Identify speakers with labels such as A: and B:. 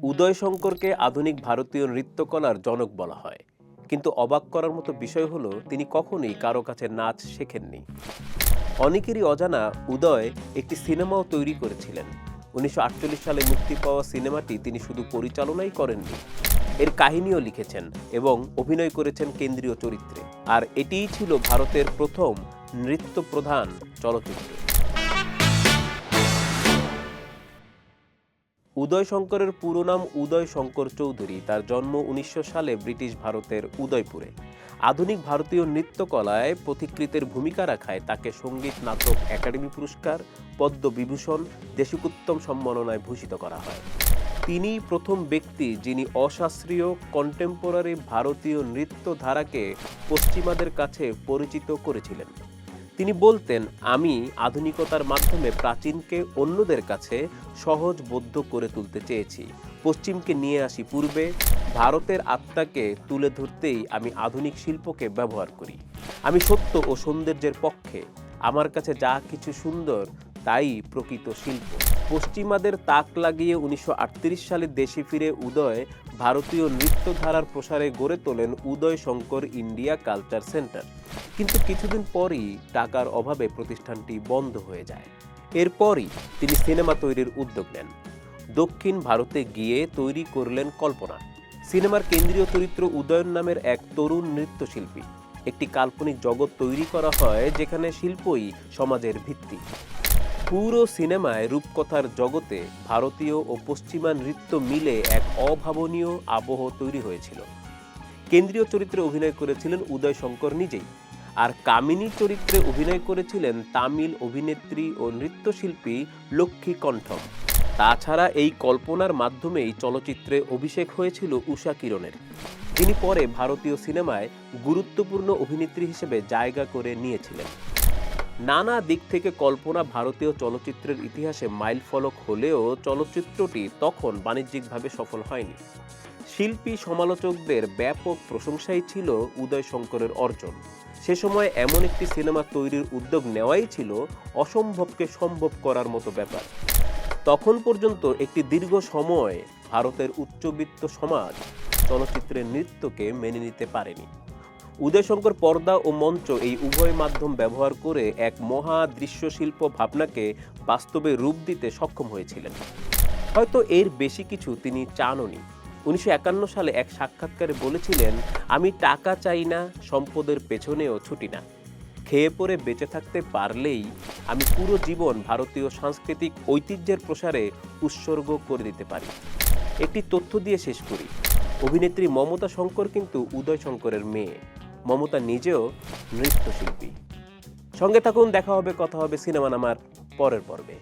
A: উদয় শঙ্করকে আধুনিক ভারতীয় নৃত্যকলার জনক বলা হয়, কিন্তু অবাক করার মতো বিষয় হলো তিনি কখনোই কারো কাছে নাচ শেখেননি। অনেকেরই অজানা উদয় একটি সিনেমাও তৈরি করেছিলেন। 1948 সালে মুক্তি পাওয়া সিনেমাটি তিনি শুধু পরিচালনাই করেননি, এর কাহিনীও লিখেছেন এবং অভিনয় করেছেন কেন্দ্রীয় চরিত্রে। আর এটিই ছিল ভারতের প্রথম নৃত্য প্রধান চলচ্চিত্র। উদয় শঙ্করের পুরো নাম উদয় শঙ্কর চৌধুরী। তার জন্ম 1900 সালে ব্রিটিশ ভারতের উদয়পুরে। আধুনিক ভারতীয় নৃত্যকলায় পথিকৃতের ভূমিকা রাখায় তাকে সঙ্গীত নাটক একাডেমি পুরস্কার, পদ্মবিভূষণ, দেশিকোত্তম সম্মাননায় ভূষিত করা হয়। তিনি প্রথম ব্যক্তি যিনি অশাস্ত্রীয় কন্টেম্পোরারি ভারতীয় নৃত্য ধারাকে পশ্চিমাদের কাছে পরিচিত করেছিলেন। তিনি বলতেন, আমি আধুনিকতার মাধ্যমে প্রাচীনকে অন্যদের কাছে সহজবোধ্য করে তুলতে চেয়েছি। পশ্চিমকে নিয়ে আসি পূর্বে, ভারতের আত্মাকে তুলে ধরতেই আমি আধুনিক শিল্পকে ব্যবহার করি। আমি সত্য ও সৌন্দর্যের পক্ষে। আমার কাছে যা কিছু সুন্দর তাই প্রকৃত শিল্প। পশ্চিমাদের তাক লাগিয়ে 1938 সালে দেশে ফিরে উদয় ভারতীয় নৃত্যধারার প্রসারে গড়ে তোলেন উদয় শঙ্কর ইন্ডিয়া কালচার সেন্টার। কিন্তু কিছুদিন পরই টাকার অভাবে প্রতিষ্ঠানটি বন্ধ হয়ে যায়। এরপরই তিনি সিনেমা তৈরির উদ্যোগ নেন। দক্ষিণ ভারতে গিয়ে তৈরি করলেন কল্পনা। সিনেমার কেন্দ্রীয় চরিত্র উদয়ন নামের এক তরুণ নৃত্যশিল্পী। একটি কাল্পনিক জগৎ তৈরি করা হয় যেখানে শিল্পই সমাজের ভিত্তি। পুরো সিনেমায় রূপকথার জগতে ভারতীয় ও পশ্চিমা নৃত্য মিলে এক অভাবনীয় আবহ তৈরি হয়েছিল। কেন্দ্রীয় চরিত্রে অভিনয় করেছিলেন উদয় শঙ্কর নিজেই, আর কামিনী চরিত্রে অভিনয় করেছিলেন তামিল অভিনেত্রী ও নৃত্যশিল্পী লক্ষ্মী কণ্ঠম। তাছাড়া এই কল্পনার মাধ্যমেই চলচ্চিত্রে অভিষেক হয়েছিল ঊষা কিরণের, যিনি পরে ভারতীয় সিনেমায় গুরুত্বপূর্ণ অভিনেত্রী হিসেবে জায়গা করে নিয়েছিলেন। নানা দিক থেকে কল্পনা ভারতীয় চলচ্চিত্রের ইতিহাসে মাইলফলক হলেও চলচ্চিত্রটি তখন বাণিজ্যিকভাবে সফল হয়নি। শিল্পী সমালোচকদের ব্যাপক প্রশংসাই ছিল উদয় শঙ্করের অর্জন। সে সময় এমন একটি সিনেমা তৈরির উদ্যোগ নেওয়াই ছিল অসম্ভবকে সম্ভব করার মতো ব্যাপার। তখন পর্যন্ত একটি দীর্ঘ সময় ভারতের উচ্চবিত্ত সমাজ চলচ্চিত্রের নৃত্যকে মেনে নিতে পারেনি। উদয় শঙ্কর পর্দা ও মঞ্চ এই উভয় মাধ্যম ব্যবহার করে এক মহা দৃশ্যশিল্প ভাবনাকে বাস্তবে রূপ দিতে সক্ষম হয়েছিলেন। হয়তো এর বেশি কিছু তিনি চাননি। 1951 সালে এক সাক্ষাৎকারে বলেছিলেন, আমি টাকা চাই না, সম্পদের পেছনেও ছুটি না। খেয়ে পরে বেঁচে থাকতে পারলেই আমি পুরো জীবন ভারতীয় সাংস্কৃতিক ঐতিহ্যের প্রসারে উৎসর্গ করে দিতে পারি। একটি তথ্য দিয়ে শেষ করি। অভিনেত্রী মমতা শঙ্কর কিন্তু উদয় শঙ্করের মেয়ে। মমতা নিজেও নৃত্যশিল্পী। সঙ্গে থাকুন, দেখা হবে, কথা হবে সিনেমা নামার পরের পর্বে।